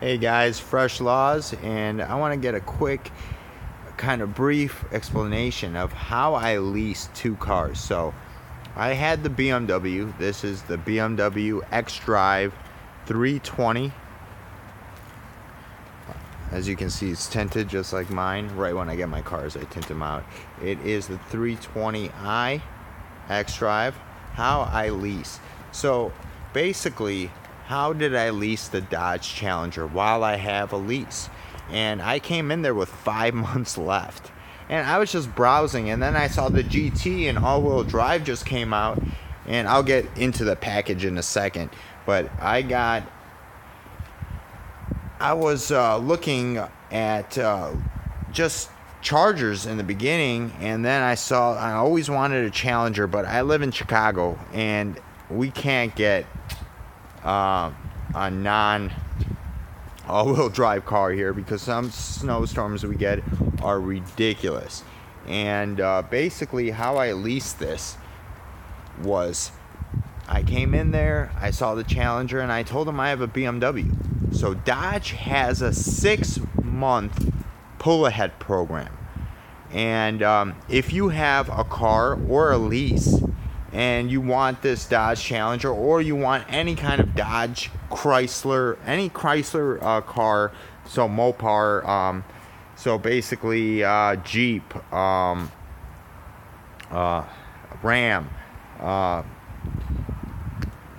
Hey guys, Fresh Laws, and I want to get a quick kind of brief explanation of how I leased two cars. So I had the BMW. This is the BMW xDrive 320. As you can see, it's tinted just like mine. Right when I get my cars, I tint them out. It is the 320i xDrive. How I lease. So basically, how did I lease the Dodge Challenger while I have a lease? And I came in there with 5 months left. And I was just browsing, and then I saw the GT and all-wheel drive just came out. And I'll get into the package in a second. But I was looking at just Chargers in the beginning, and then I always wanted a Challenger, but I live in Chicago, and we can't get a non all-wheel drive car here because some snowstorms we get are ridiculous. And basically how I leased this was I came in there, I saw the Challenger, and I told them I have a BMW. So Dodge has a 6-month pull-ahead program. And if you have a car or a lease and you want this Dodge Challenger, or you want any kind of Dodge, Chrysler, any Chrysler car, so Mopar, so basically Jeep, Ram,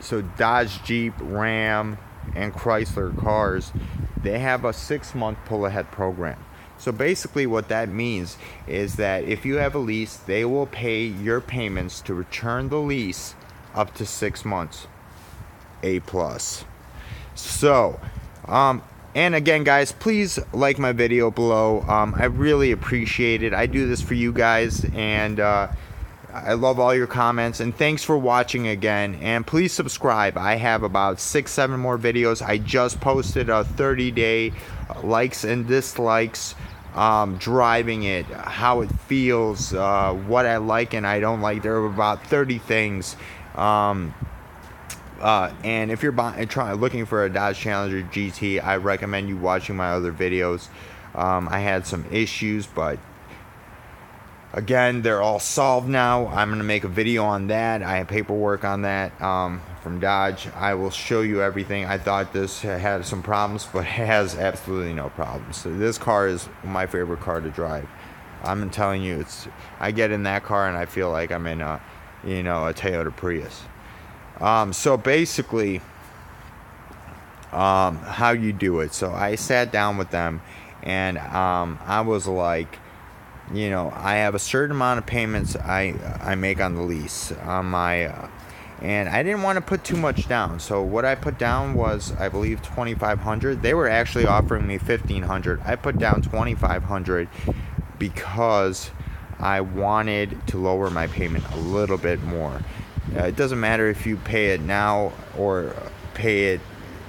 so Dodge, Jeep, Ram, and Chrysler cars, they have a 6-month pull-ahead program. So basically what that means is that if you have a lease, they will pay your payments to return the lease up to 6 months. A+. So, and again guys, please like my video below. I really appreciate it. I do this for you guys, and I love all your comments, and thanks for watching again. And please subscribe. I have about 6-7 more videos. I just posted a 30-day likes and dislikes, driving it, how it feels, what I like and I don't like. There are about 30 things. And if you're looking for a Dodge Challenger GT, I recommend you watching my other videos. I had some issues, but again, they're all solved now. I'm going to make a video on that. I have paperwork on that from Dodge. I will show you everything. I thought this had some problems, but it has absolutely no problems. So this car is my favorite car to drive. I'm telling you, I get in that car and I feel like I'm in a Toyota Prius. So basically, how you do it. So I sat down with them, and I was like, I have a certain amount of payments I make on the lease on my, and I didn't want to put too much down. So what I put down was, I believe, $2,500. They were actually offering me $1,500. I put down $2,500 because I wanted to lower my payment a little bit more. It doesn't matter if you pay it now or pay it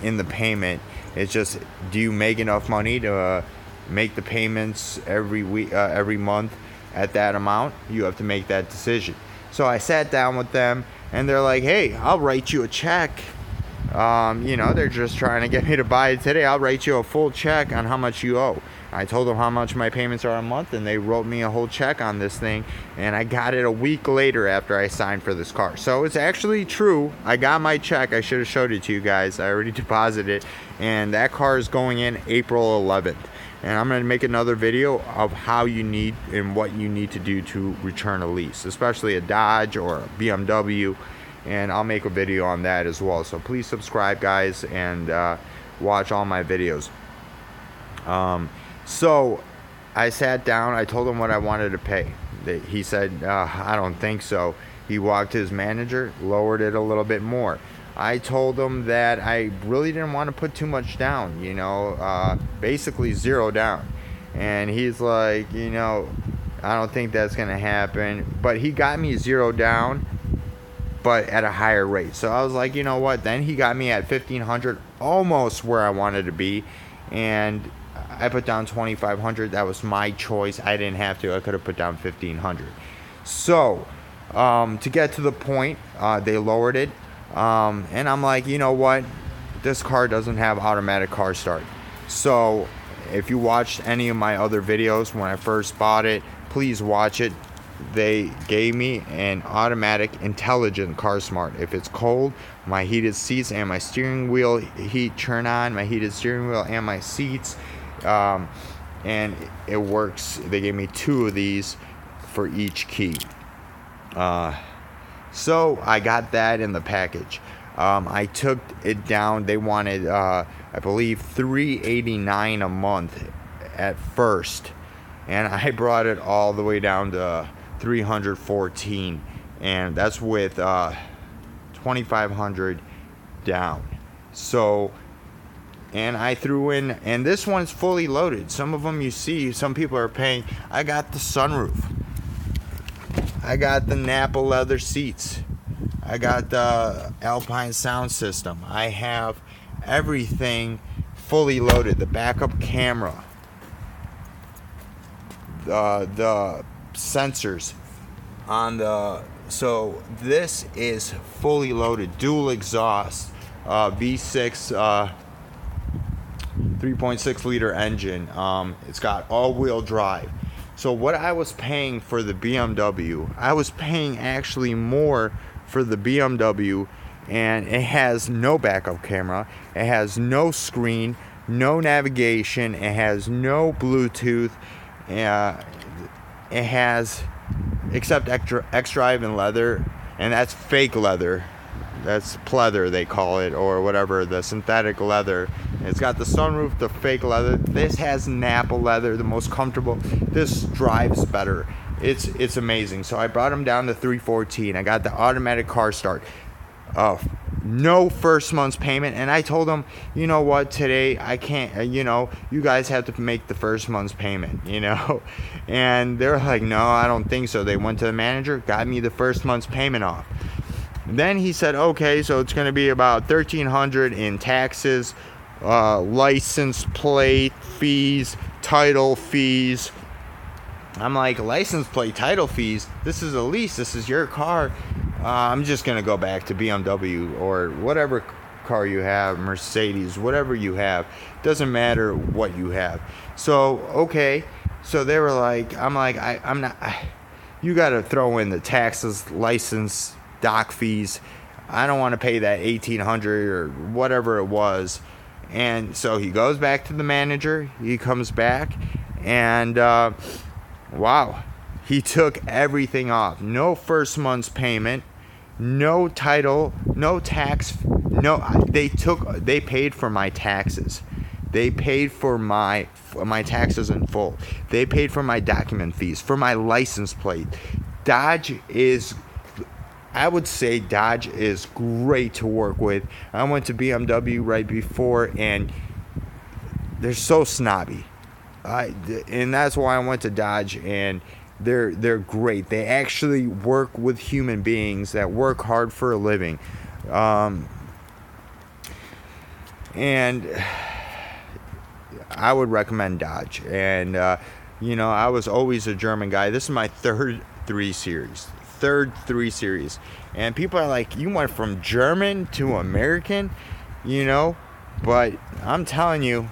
in the payment. It's just, do you make enough money to make the payments every week, every month at that amount? You have to make that decision. So I sat down with them, and they're like, hey, I'll write you a check. They're just trying to get me to buy it today. I'll write you a full check on how much you owe. I told them how much my payments are a month, and they wrote me a whole check on this thing, and I got it a week later after I signed for this car. So it's actually true. I got my check. I should have showed it to you guys. I already deposited it, and that car is going in April 11th. And I'm going to make another video of how you need and what you need to do to return a lease, especially a Dodge or a BMW. And I'll make a video on that as well. So please subscribe, guys, and watch all my videos. So I sat down. I told him what I wanted to pay. He said, I don't think so. He walked to his manager, lowered it a little bit more. I told him that I really didn't want to put too much down, basically zero down. And he's like, I don't think that's going to happen. But he got me zero down, but at a higher rate. So I was like, you know what? Then he got me at $1,500, almost where I wanted to be. And I put down $2,500. That was my choice. I didn't have to. I could have put down $1,500. So to get to the point, they lowered it. And I'm like, you know what? This car doesn't have automatic car start. So if you watched any of my other videos when I first bought it, please watch it. They gave me an automatic intelligent car smart. If it's cold, my heated seats and my steering wheel heat turn on, my heated steering wheel and my seats, and it works. They gave me 2 of these for each key. So I got that in the package. I took it down. They wanted, I believe, $389 a month at first, and I brought it all the way down to $314, and that's with $2,500 down. So, and I threw in, and this one's fully loaded. Some of them you see, some people are paying. I got the sunroof. I got the Napa leather seats. I got the Alpine sound system. I have everything fully loaded. The backup camera, the sensors on the, so this is fully loaded. Dual exhaust, V6, 3.6 liter engine. It's got all-wheel drive. So what I was paying for the BMW, I was paying actually more for the BMW, and it has no backup camera, it has no screen, no navigation, it has no Bluetooth, it has, except X-Drive and leather, and that's fake leather, that's pleather they call it, or whatever, the synthetic leather. It's got the sunroof, the fake leather. This has Napa leather, the most comfortable. This drives better. It's amazing. So I brought them down to $314. I got the automatic car start. No first month's payment, and I told them, you know what, today I can't, you guys have to make the first month's payment, and they're like, no, I don't think so. They went to the manager, got me the first month's payment off. Then he said, okay, so it's going to be about $1,300 in taxes, license plate fees, title fees. I'm like, license plate, title fees? This is a lease. This is your car. I'm just going to go back to BMW or whatever car you have, Mercedes, whatever you have. Doesn't matter what you have. So, okay. So they were like, I'm like, I'm not, you got to throw in the taxes, license, dock fees. I don't want to pay that $1,800 or whatever it was. And so he goes back to the manager. He comes back, and wow, he took everything off. No first month's payment, no title, no tax. No, they paid for my taxes. They paid for my taxes in full. They paid for my document fees, for my license plate. I would say Dodge is great to work with. I went to BMW right before, and they're so snobby. And that's why I went to Dodge, and they're great. They actually work with human beings that work hard for a living. And I would recommend Dodge. And, I was always a German guy. This is my third 3 Series. And people are like, you went from German to American, but I'm telling you,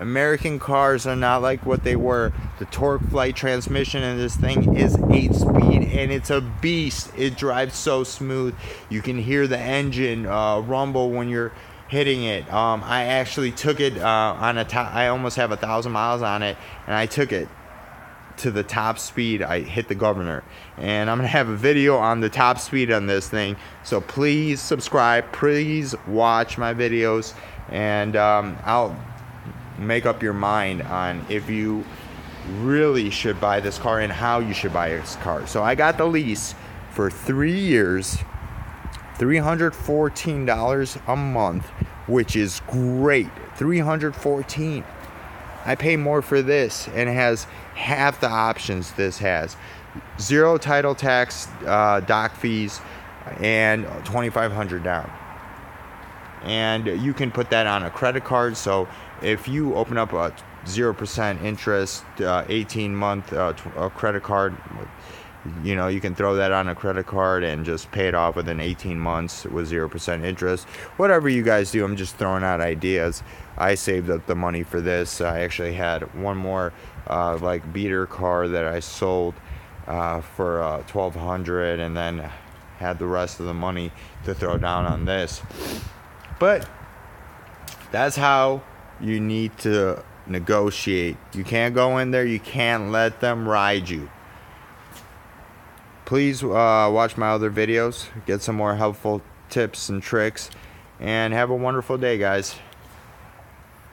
American cars are not like what they were. The torque flight transmission in this thing is 8-speed, and it's a beast. It drives so smooth. You can hear the engine rumble when you're hitting it. I actually took it on I almost have 1,000 miles on it, and I took it to the top speed. I hit the governor, and I'm gonna have a video on the top speed on this thing. So please subscribe, please watch my videos, and I'll make up your mind on if you really should buy this car and how you should buy this car. So I got the lease for 3 years, $314 a month, which is great. $314. I pay more for this, and it has half the options this has. 0 title tax, dock fees, and $2,500 down. And you can put that on a credit card. So if you open up a 0% interest, 18-month credit card, You know, you can throw that on a credit card and just pay it off within 18 months with 0% interest. Whatever you guys do, I'm just throwing out ideas. I saved up the money for this. I actually had one more like beater car that I sold for $1,200, and then had the rest of the money to throw down on this. But that's how you need to negotiate. You can't go in there, you can't let them ride you. Please watch my other videos, get some more helpful tips and tricks, and have a wonderful day, guys.